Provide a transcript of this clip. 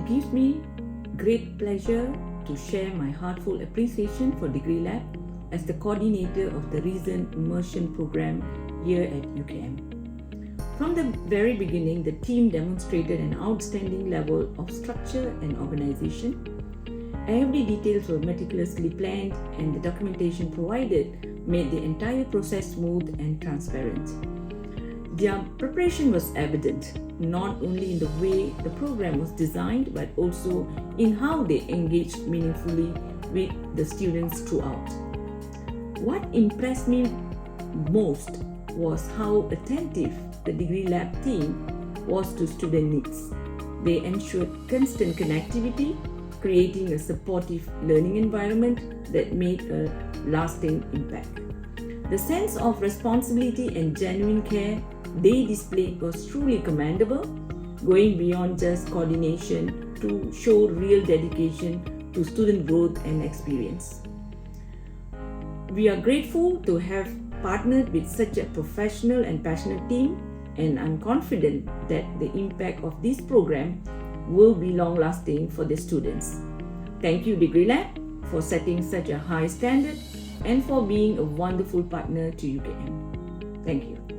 it gives me great pleasure to share my heartfelt appreciation for DegreeLabs as the coordinator of the recent immersion program here at UKM. From the very beginning, the team demonstrated an outstanding level of structure and organization. Every details were meticulously planned, and the documentation provided made the entire process smooth and transparent. Their preparation was evident, not only in the way the program was designed, but also in how they engaged meaningfully with the students throughout. What impressed me most was how attentive the DegreeLabs team was to student needs. They ensured constant connectivity, creating a supportive learning environment that made a lasting impact. The sense of responsibility and genuine care they displayed was truly commendable, going beyond just coordination to show real dedication to student growth and experience. We are grateful to have partnered with such a professional and passionate team, and I'm confident that the impact of this program will be long-lasting for the students. Thank you, DegreeLabs, for setting such a high standard and for being a wonderful partner to UKM. Thank you.